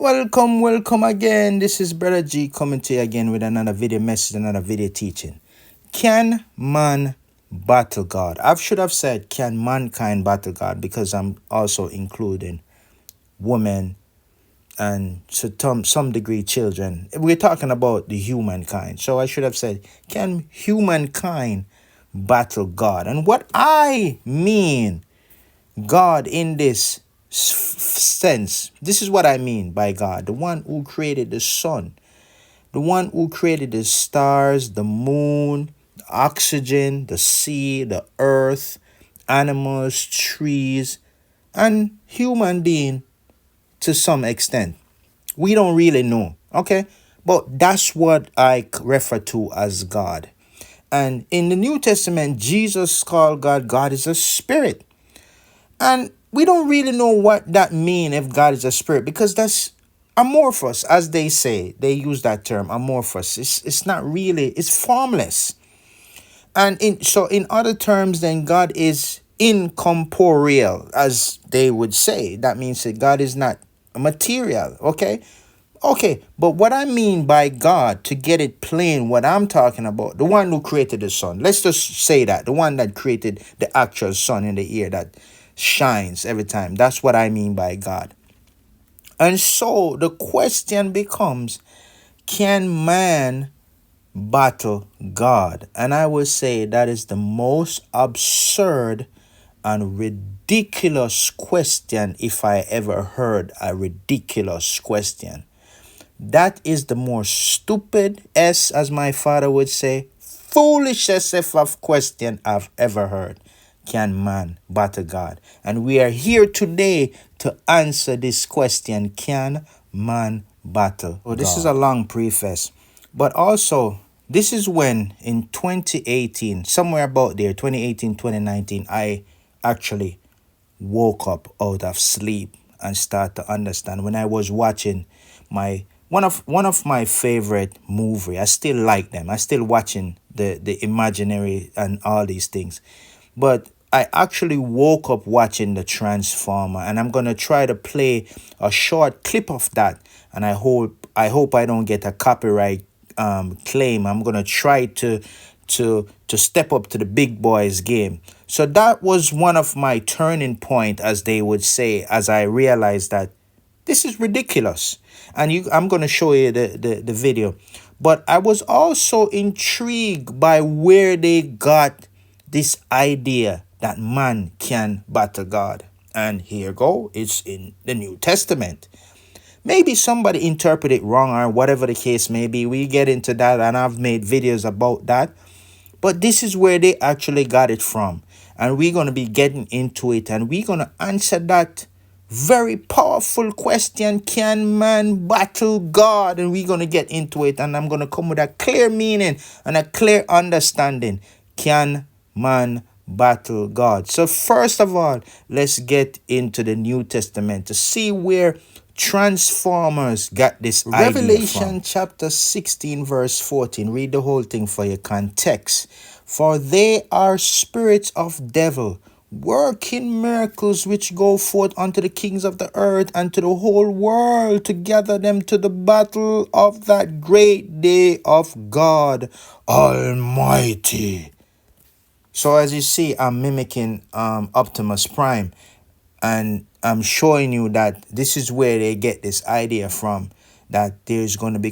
Welcome again. This is Brother G coming to you again with another video message, another video teaching. Can man battle God? I should have said, can mankind battle God? Because I'm also including women and to some degree children. We're talking about the humankind. So I should have said, can humankind battle God? And what I mean God in this sense, this is what I mean by God, the one who created the sun, the one who created the stars, the moon, the oxygen, the sea, the earth, animals, trees, and human being to some extent. We don't really know, okay? But that's what I refer to as God. And in the New Testament, Jesus called God is a spirit. And we don't really know what that means if God is a spirit, because that's amorphous, as they say. They use that term, amorphous. It's not really, it's formless. And in other terms, then God is incorporeal, as they would say. That means that God is not material, okay? Okay, but what I mean by God, to get it plain, what I'm talking about, the one who created the sun. Let's just say that, the one that created the actual sun in the air that shines every time. That's what I mean by God. And so the question becomes, can man battle God? And I would say that is the most absurd and ridiculous question, if I ever heard a ridiculous question. That is the more stupid, as my father would say, foolishest of question I've ever heard. Can man battle God? And we are here today to answer this question. Can man battle God? This is a long preface, but also this is when in 2018, somewhere about there, 2018, 2019, I actually woke up out of sleep and start to understand when I was watching my one of my favorite movie. I still like them. I still watching the imaginary and all these things. But I actually woke up watching the Transformer, and I'm gonna try to play a short clip of that. And I hope I don't get a copyright claim. I'm gonna try to step up to the big boys game. So that was one of my turning point, as they would say, as I realized that this is ridiculous. And I'm going to show you the video. But I was also intrigued by where they got this idea that man can battle God. And here go, it's in the New Testament. Maybe somebody interpret it wrong or whatever the case may be. We get into that, and I've made videos about that. But this is where they actually got it from. And we're going to be getting into it, and we're going to answer that very powerful question. Can man battle God? And we're going to get into it, and I'm going to come with a clear meaning and a clear understanding. Can man battle God? So first of all, let's get into the New Testament to see where Transformers got this idea from. Revelation chapter 16 verse 14. Read the whole thing for your context. For they are spirits of devil, working miracles which go forth unto the kings of the earth and to the whole world, to gather them to the battle of that great day of God Almighty. So as you see, I'm mimicking Optimus Prime, and I'm showing you that this is where they get this idea from, that there's going to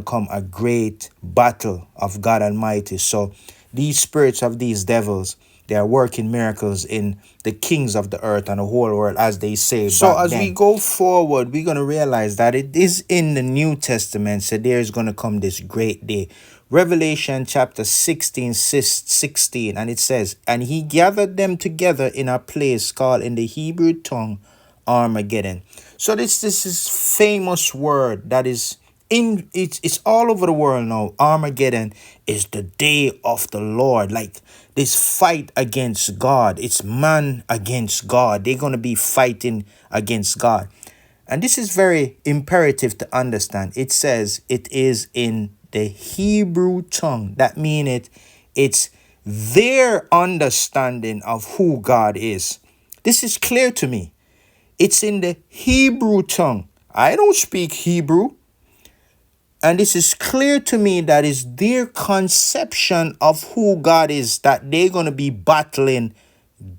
come a great battle of God Almighty. So these spirits of these devils, they are working miracles in the kings of the earth and the whole world, as they say. So as we go forward, we're going to realize that it is in the New Testament. So there's going to come this great day. Revelation chapter 16, and it says, and he gathered them together in a place called in the Hebrew tongue Armageddon. So this is famous word that is it's all over the world now. Armageddon is the day of the Lord. Like this fight against God. It's man against God. They're going to be fighting against God. And this is very imperative to understand. It says it is in the Hebrew tongue. That means it's their understanding of who God is. This is clear to me. It's in the Hebrew tongue. I don't speak Hebrew. And this is clear to me that is their conception of who God is, that they're going to be battling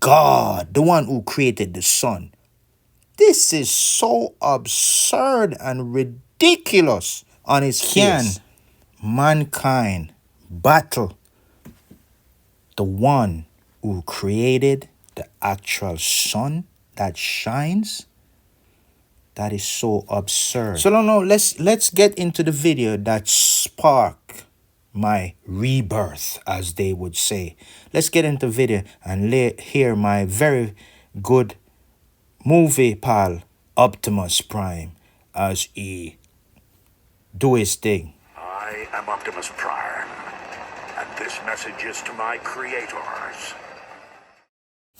God, the one who created the sun. This is so absurd and ridiculous on its face. Can mankind battle the one who created the actual sun that shines? That is so absurd. So no, let's get into the video that sparked my rebirth, as they would say. Let's get into the video and hear my very good movie pal Optimus Prime as he do his thing. I am Optimus Prime, and this message is to my creators.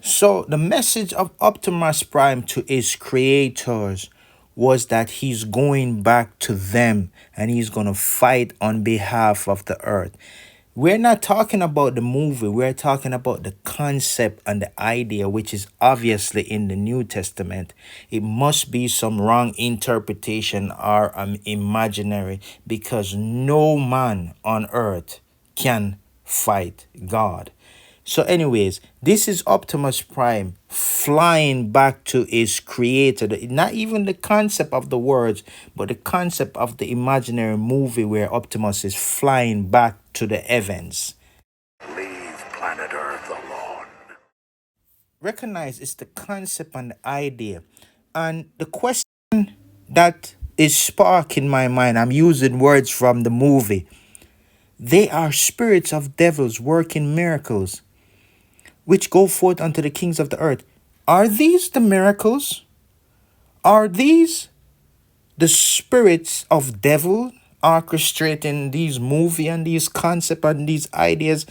So the message of Optimus Prime to his creators was that he's going back to them and he's going to fight on behalf of the earth. We're not talking about the movie. We're talking about the concept and the idea, which is obviously in the New Testament. It must be some wrong interpretation or imaginary, because no man on earth can fight God. So anyways, this is Optimus Prime flying back to his creator. Not even the concept of the words, but the concept of the imaginary movie where Optimus is flying back to the heavens. Leave planet Earth alone. Recognize it's the concept and the idea. And the question that is sparking my mind, I'm using words from the movie. They are spirits of devils working miracles, which go forth unto the kings of the earth. Are these the miracles? Are these the spirits of devil orchestrating these movie and these concepts and these ideas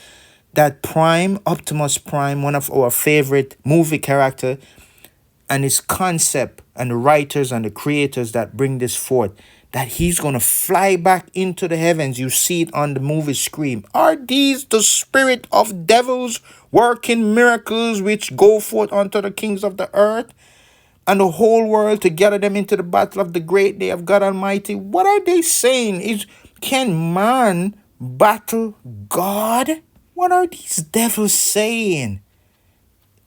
that Prime, Optimus Prime, one of our favorite movie character, and his concept and the writers and the creators that bring this forth, that he's going to fly back into the heavens? You see it on the movie screen. Are these the spirit of devils working miracles which go forth unto the kings of the earth and the whole world to gather them into the battle of the great day of God Almighty? What are they saying? Can man battle God? What are these devils saying?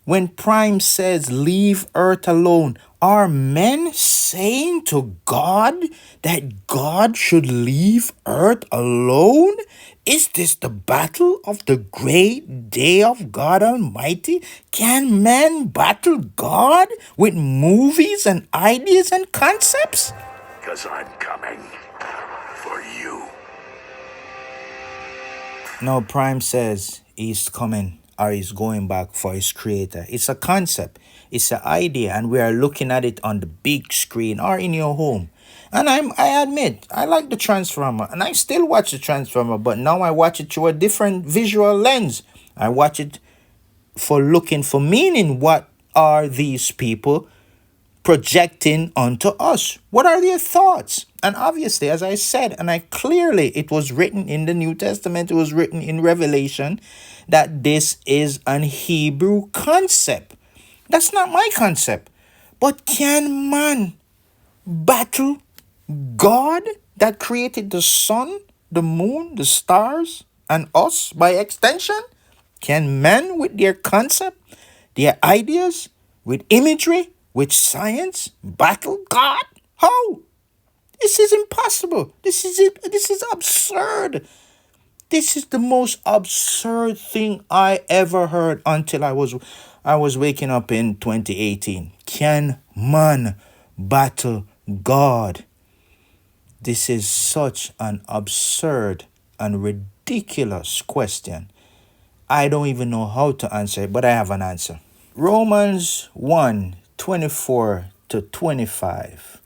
When Prime says, leave earth alone, are men saying to God that God should leave earth alone? Is this the battle of the great day of God Almighty? Can man battle God with movies and ideas and concepts? Because I'm coming for you. No, Prime says he's coming, or he's going back for his creator. It's a concept, it's an idea, and we are looking at it on the big screen or in your home. And I admit, I like the Transformer, and I still watch the Transformer, but now I watch it through a different visual lens. I watch it for looking for meaning. What are these people projecting onto us? What are their thoughts? And obviously, as I said, and I clearly, it was written in the New Testament, it was written in Revelation, that this is an Hebrew concept. That's not my concept. But can man battle God that created the sun, the moon, the stars, and us by extension? Can men with their concept, their ideas, with imagery, with science, battle God? How? This is impossible. This is absurd. This is the most absurd thing I ever heard until I was waking up in 2018. Can man battle God? This is such an absurd and ridiculous question. I don't even know how to answer it, but I have an answer. Romans 1:24-25.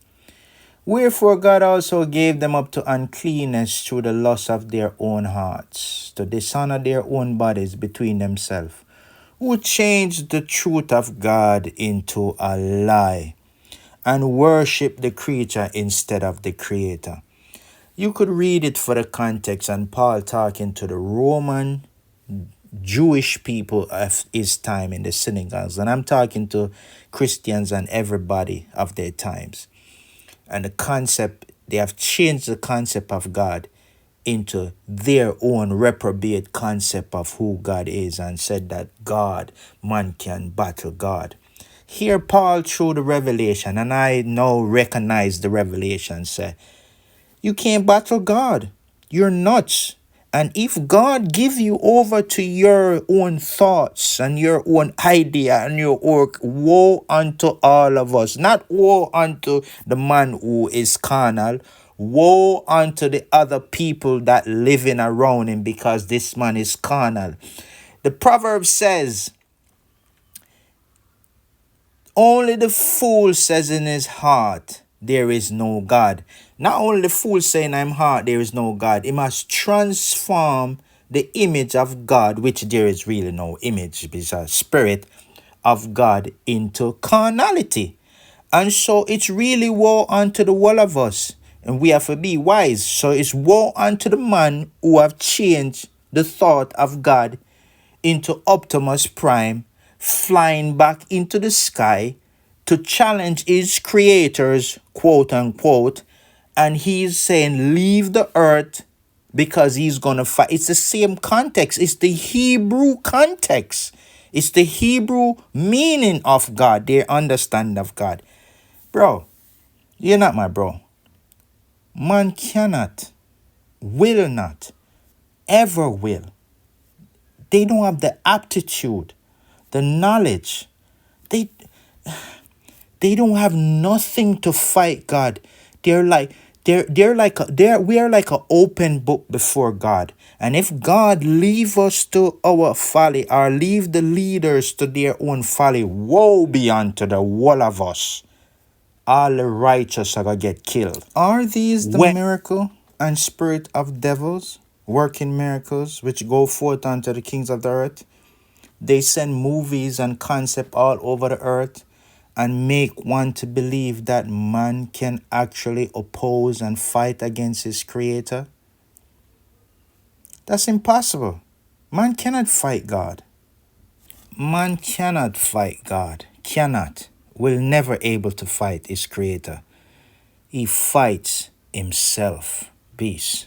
Wherefore God also gave them up to uncleanness through the lust of their own hearts, to dishonor their own bodies between themselves, who changed the truth of God into a lie, and worship the creature instead of the creator. You could read it for the context, and Paul talking to the Roman Jewish people of his time in the synagogues, and I'm talking to Christians and everybody of their times. And the concept, they have changed the concept of God into their own reprobate concept of who God is, and said that man can battle God. Here Paul through the revelation, and I now recognize the revelation, say, you can't battle God. You're nuts. And if God give you over to your own thoughts and your own idea and your work, woe unto all of us. Not woe unto the man who is carnal. Woe unto the other people that living around him, because this man is carnal. The proverb says, only the fool says in his heart, there is no God. Not only the fool saying I'm heart, there is no God. He must transform the image of God, which there is really no image, it's a spirit of God, into carnality. And so it's really woe unto the whole of us. And we have to be wise. So it's woe unto the man who have changed the thought of God into Optimus Prime, flying back into the sky to challenge his creators, quote unquote, and he's saying, leave the earth because he's gonna fight. It's the same context, it's the Hebrew context, it's the Hebrew meaning of God, their understanding of God. Bro, you're not my bro. Man cannot, will not, ever will. They don't have the aptitude, the knowledge. They don't have nothing to fight God. They're like we are like an open book before God. And if God leave us to our folly, or leave the leaders to their own folly, woe be unto the whole of us. All the righteous are gonna get killed. Are these the miracle and spirit of devils, working miracles, which go forth unto the kings of the earth? They send movies and concept all over the earth and make one to believe that man can actually oppose and fight against his creator. That's impossible. Man cannot fight God. Man cannot fight God. Cannot. Will never able to fight his creator. He fights himself. Peace.